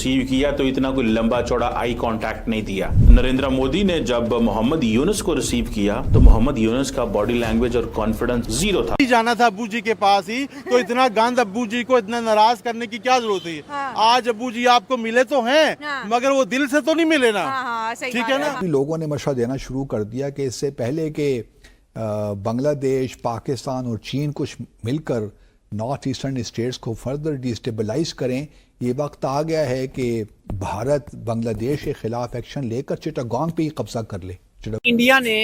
Receive किया तो इतना कोई लंबा चौड़ा आई कांटेक्ट नहीं दिया। नरेंद्र मोदी ने जब मोहम्मद यूनुस को रिसीव किया तो मोहम्मद यूनुस का बॉडी लैंग्वेज और कॉन्फिडेंस जीरो था। जाना था अब्बू जी के पास ही, तो इतना गंद अब्बू जी को इतना नाराज करने की क्या जरूरत है? हाँ। आज अब्बू जी आपको मिले तो हैं, हाँ। मगर वो दिल से तो नहीं मिले ना। हाँ, सही ठीक बात है ना। लोगों ने मशवरा देना शुरू कर दिया कि इससे पहले कि बांग्लादेश, पाकिस्तान और चीन कुछ मिलकर नॉर्थ ईस्टर्न स्टेट्स को फर्दर डिस्टेबलाइज करें, ये वक्त आ गया है कि भारत बांग्लादेश के खिलाफ एक्शन लेकर चिटागोंग पे ही कब्जा कर ले। इंडिया ने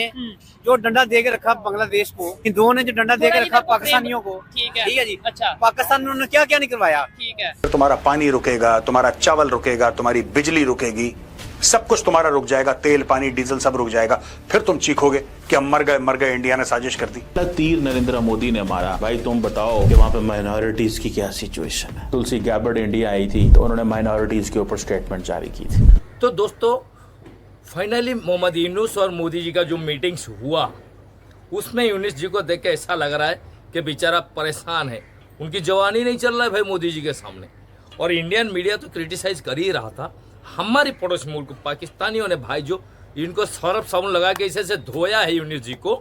जो डंडा दे के रखा बांग्लादेश को, हिंदुओं ने जो डंडा दे के रखा पाकिस्तानियों को, ठीक है जी। अच्छा, पाकिस्तान ने उन्होंने क्या क्या नहीं करवाया। ठीक है, तुम्हारा पानी रुकेगा, तुम्हारा चावल रुकेगा, तुम्हारी बिजली रुकेगी, सब कुछ तुम्हारा रुक जाएगा, तेल पानी डीजल सब रुक जाएगा। फिर तुम चीखोगे कि हम मर गए, इंडिया ने साजिश कर दी। तीर नरेंद्र मोदी ने मारा। भाई तुम बताओ कि वहाँ पे माइनॉरिटीज की क्या सिचुएशन है। तुलसी गैबर्ड इंडिया आई थी तो उन्होंने माइनॉरिटीज के ऊपर स्टेटमेंट जारी की थी। तो दोस्तों फाइनली मोहम्मद यूनुस और मोदी जी का जो मीटिंग्स हुआ उसमें यूनुस जी को देख के ऐसा लग रहा है कि बेचारा परेशान है, उनकी जवानी नहीं चल रहा है भाई मोदी जी के सामने। और इंडियन मीडिया तो क्रिटिसाइज कर ही रहा था। हमारे पड़ोसी मुल्क पाकिस्तानियों ने भाई जो इनको सरफ साबुन लगा के इसे से धोया है यूनुस जी को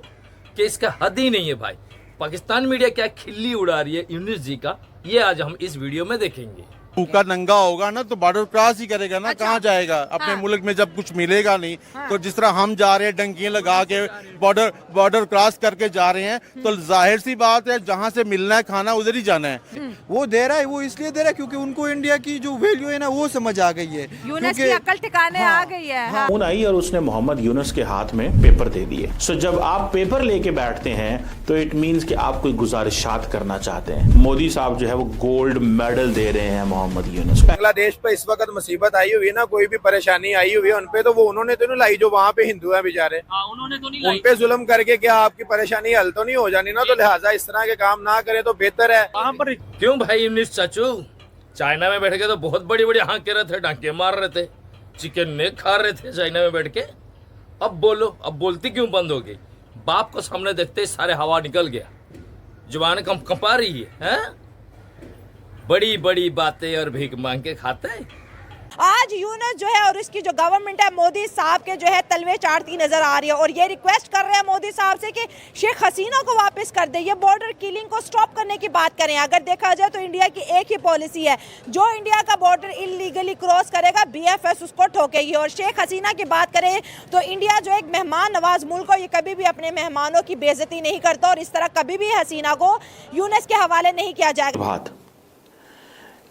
कि इसका हद ही नहीं है भाई। पाकिस्तान मीडिया क्या खिल्ली उड़ा रही है यूनुस जी का, ये आज हम इस वीडियो में देखेंगे। भूखा नंगा होगा ना तो बॉर्डर क्रॉस ही करेगा ना। अच्छा। कहाँ जाएगा अपने हाँ। मुल्क में जब कुछ मिलेगा नहीं। हाँ। तो जिस तरह हम जा रहे हैं डंकियां लगा के बॉर्डर क्रॉस करके जा रहे हैं, तो जाहिर सी बात है जहाँ से मिलना है खाना उधर ही जाना है। वो दे रहा है, वो इसलिए दे रहा है क्योंकि उनको इंडिया की जो वैल्यू है ना वो समझ आ गई है। यूनुस की अकल ठिकाने आ गई है। हाँ। फोन आई और उसने मोहम्मद यूनुस के हाथ में पेपर दे दिए। सो जब आप पेपर लेके बैठते हैं तो इट मींस कि आप कोई गुजारिशात करना चाहते हैं। मोदी साहब जो है वो गोल्ड मेडल दे रहे हैं मोहम्मद यूनुस को। बांग्लादेश पे इस वक्त मुसीबत आई हुई है ना, कोई भी परेशानी आई हुई है उनपे, तो वो उन्होंने तो नहीं लाई जो वहाँ पे हिंदू हैं बेचारे। उन्होंने तो नहीं लाई। उनपे जुल्म करके क्या आपकी परेशानी हल तो नहीं हो जानी ना। तो लिहाजा इस तरह के काम ना करे तो बेहतर है। वहाँ पर क्यों भाई यूनुस चाचू, चाइना में बैठ के तो बहुत बड़ी बड़ी हाँक रहे थे, डांके मार रहे थे, चिकन ने खा रहे थे चाइना में बैठ के। अब बोलो, अब बोलती क्यों बंद हो गई? बाप को सामने देखते ही सारे हवा निकल गया, जुबान कंपा रही है। बड़ी बड़ी बातें और भीख मांग के खाते हैं। आज यूनुस जो है और इसकी जो गवर्नमेंट है मोदी साहब के जो है तलवे चाटती नजर आ रही है और ये रिक्वेस्ट कर रहे हैं मोदी साहब से कि शेख हसीना को वापस कर दे, ये बॉर्डर किलिंग को स्टॉप करने की बात करें। अगर देखा जाए तो इंडिया की एक ही पॉलिसी है, जो इंडिया का बॉर्डर इलीगली क्रॉस करेगा बीएफएस उसको ठोकेगी। और शेख हसीना की बात करें तो इंडिया जो एक मेहमान नवाज मुल्क हो, ये कभी भी अपने मेहमानों की बेइज्जती नहीं करता और इस तरह कभी भी हसीना को यूनुस के हवाले नहीं किया जाएगा।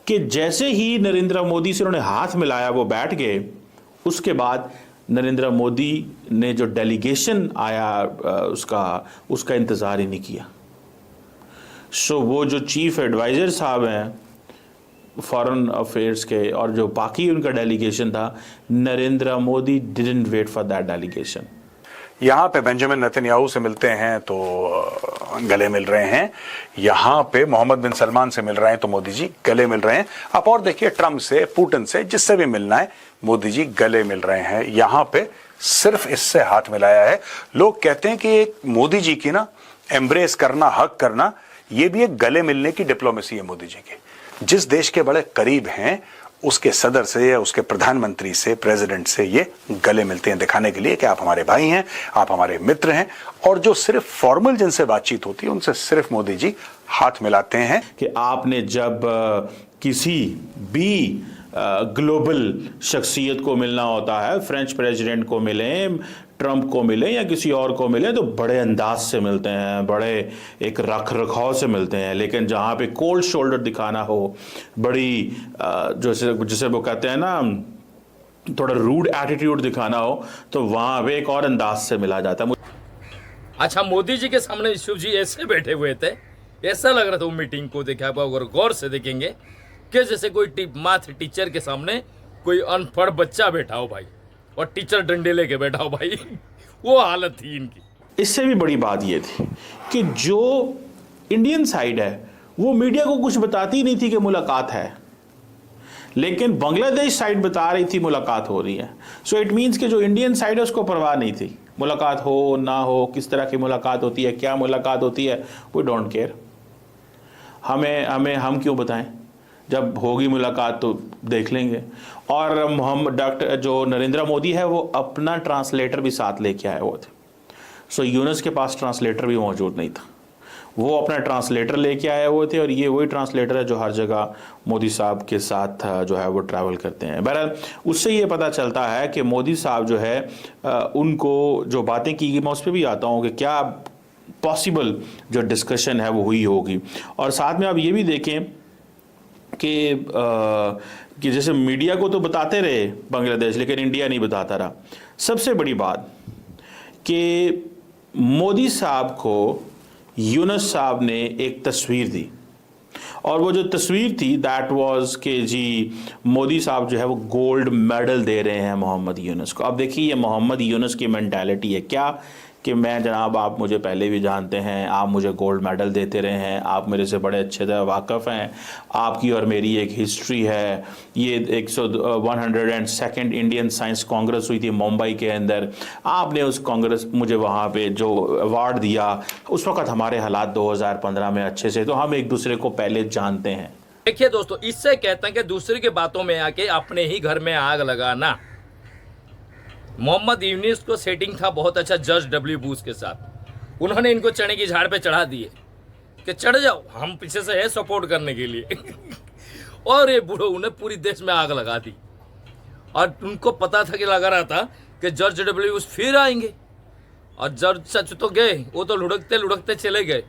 कि जैसे ही नरेंद्र मोदी से उन्होंने हाथ मिलाया वो बैठ गए, उसके बाद नरेंद्र मोदी ने जो डेलीगेशन आया उसका इंतज़ार ही नहीं किया। सो वो जो चीफ एडवाइज़र साहब हैं फॉरेन अफेयर्स के और जो बाकी उनका डेलीगेशन था, Narendra Modi didn't wait for that delegation. यहाँ पे बेंजामिन नेतन्याहू से मिलते हैं तो गले मिल रहे हैं, यहाँ पे मोहम्मद बिन सलमान से मिल रहे हैं तो मोदी जी गले मिल रहे हैं। आप और देखिए ट्रम्प से, पुतिन से, जिससे भी मिलना है मोदी जी गले मिल रहे हैं। यहाँ पे सिर्फ इससे हाथ मिलाया है। लोग कहते हैं कि एक मोदी जी की ना एम्ब्रेस करना, हक करना, ये भी एक गले मिलने की डिप्लोमेसी है मोदी जी की। जिस देश के बड़े करीब हैं उसके सदर से या उसके प्रधानमंत्री से, प्रेसिडेंट से ये गले मिलते हैं, दिखाने के लिए कि आप हमारे भाई हैं, आप हमारे मित्र हैं। और जो सिर्फ फॉर्मल जिनसे बातचीत होती है उनसे सिर्फ मोदी जी हाथ मिलाते हैं। कि आपने जब किसी भी ग्लोबल शख्सियत को मिलना होता है, फ्रेंच प्रेसिडेंट को मिले, ट्रंप को मिले या किसी और को मिले, तो बड़े अंदाज से मिलते हैं, बड़े एक रख रखाव से मिलते हैं। लेकिन जहाँ पे कोल्ड शोल्डर दिखाना हो, बड़ी जिसे वो कहते हैं ना थोड़ा रूड एटीट्यूड दिखाना हो, तो वहाँ पे एक और अंदाज से मिला जाता है। अच्छा, मोदी जी के सामने शिव जी ऐसे बैठे हुए थे, ऐसा लग रहा था वो मीटिंग को देखा अगर गौर से देखेंगे कि जैसे कोई मैथ टीचर के सामने कोई अनपढ़ बच्चा बैठा हो भाई, और टीचर डंडे लेके बैठा हो भाई। वो हालत थी इनकी। इससे भी बड़ी बात ये थी कि जो इंडियन साइड है वो मीडिया को कुछ बताती नहीं थी कि मुलाकात है, लेकिन बांग्लादेश साइड बता रही थी मुलाकात हो रही है। सो इट मीन्स कि जो इंडियन साइड है उसको परवाह नहीं थी, मुलाकात हो ना हो, किस तरह की मुलाकात होती है, क्या मुलाकात होती है, वी डोंट केयर। हम क्यों बताएं? जब होगी मुलाकात तो देख लेंगे। और मोहम्मद डॉक्टर जो नरेंद्र मोदी है वो अपना ट्रांसलेटर भी साथ लेके आए हुए थे। सो यूनुस के पास ट्रांसलेटर भी मौजूद नहीं था, वो अपना ट्रांसलेटर लेके आए हुए थे, और ये वही ट्रांसलेटर है जो हर जगह मोदी साहब के साथ जो है वो ट्रैवल करते हैं। बहरहाल उससे ये पता चलता है कि मोदी साहब जो है उनको जो बातें की, मैं उस पर भी आता हूँ कि क्या पॉसिबल जो डिस्कशन है वो हुई होगी। और साथ में आप ये भी देखें कि जैसे मीडिया को तो बताते रहे बांग्लादेश, लेकिन इंडिया नहीं बताता रहा। सबसे बड़ी बात कि मोदी साहब को यूनुस साहब ने एक तस्वीर दी, और वो जो तस्वीर थी दैट वाज कि जी मोदी साहब जो है वो गोल्ड मेडल दे रहे हैं मोहम्मद यूनुस को। अब देखिए ये मोहम्मद यूनुस की मेंटालिटी है क्या कि मैं जनाब, आप मुझे पहले भी जानते हैं, आप मुझे गोल्ड मेडल देते रहे हैं, आप मेरे से बड़े अच्छे तरह वाकिफ़ हैं, आपकी और मेरी एक हिस्ट्री है। ये 102nd इंडियन साइंस कांग्रेस हुई थी मुंबई के अंदर, आपने उस कांग्रेस मुझे वहाँ पे जो अवार्ड दिया, उस वक़्त हमारे हालात 2015 में अच्छे से, तो हम एक दूसरे को पहले जानते हैं। देखिए दोस्तों, इससे कहते हैं कि दूसरे की बातों में आके अपने ही घर में आग लगाना। मोहम्मद यूनुस को सेटिंग था बहुत अच्छा जॉर्ज डब्ल्यू बुश के साथ, उन्होंने इनको चने की झाड़ पे चढ़ा दिए कि चढ़ जाओ, हम पीछे से है सपोर्ट करने के लिए और ये बूढ़ो उन्हें पूरी देश में आग लगा दी। और उनको पता था कि लगा रहा था कि जॉर्ज डब्ल्यू बुश फिर आएंगे, और जॉर्ज सच तो गए, वो तो लुढ़कते लुढ़कते चले गए।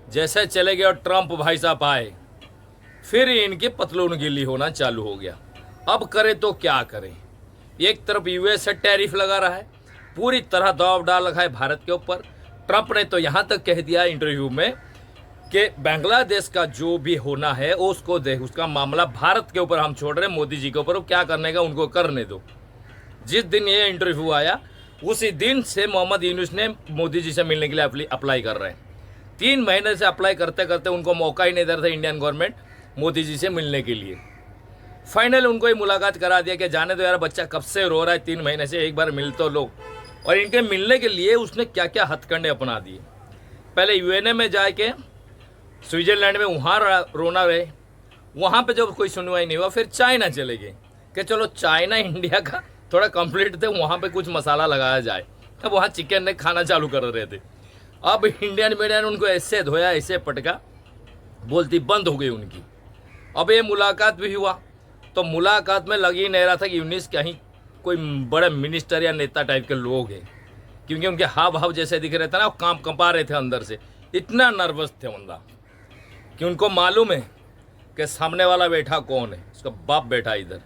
जैसे चले गए और ट्रंप भाई साहब आए, फिर इनकी पतलून गिल्ली होना चालू हो गया। अब करे तो क्या करें, एक तरफ यूएस से टैरिफ लगा रहा है, पूरी तरह दबाव डाल रखा है भारत के ऊपर। ट्रंप ने तो यहाँ तक कह दिया इंटरव्यू में कि बांग्लादेश का जो भी होना है उसको उसका मामला भारत के ऊपर हम छोड़ रहे हैं, मोदी जी के ऊपर, वो क्या करने का उनको करने दो। जिस दिन ये इंटरव्यू आया उसी दिन से मोहम्मद यूनुस ने मोदी जी से मिलने के लिए अप्लाई कर रहे हैं। 3 महीने से अप्लाई करते करते उनको मौका ही नहीं दे रहा था इंडियन गवर्नमेंट मोदी जी से मिलने के लिए। फाइनल उनको ही मुलाकात करा दिया कि जाने दो यार, बच्चा कब से रो रहा है 3 महीने से, एक बार मिल तो लो। और इनके मिलने के लिए उसने क्या क्या हथकंडे अपना दिए। पहले यूएनए में जाके स्विट्जरलैंड में वहाँ रोना रहे, वहाँ पे जब कोई सुनवाई नहीं हुआ फिर चाइना चले गए कि चलो चाइना इंडिया का थोड़ा कंप्लीट थे, वहाँ पे कुछ मसाला लगाया जाए। अब वहाँ चिकन ने खाना चालू कर रहे थे। अब इंडियन मीडिया ने उनको ऐसे धोया, ऐसे पटका, बोलती बंद हो गई उनकी। अब ये मुलाकात भी हुआ, तो मुलाकात में लग ही नहीं रहा था कि यूनुस कहीं कोई बड़े मिनिस्टर या नेता टाइप के लोग हैं, क्योंकि उनके हाव भाव जैसे दिख रहे थे ना, वो कंपा रहे थे अंदर से, इतना नर्वस थे बंदा कि उनको मालूम है कि सामने वाला बैठा कौन है, उसका बाप बैठा इधर।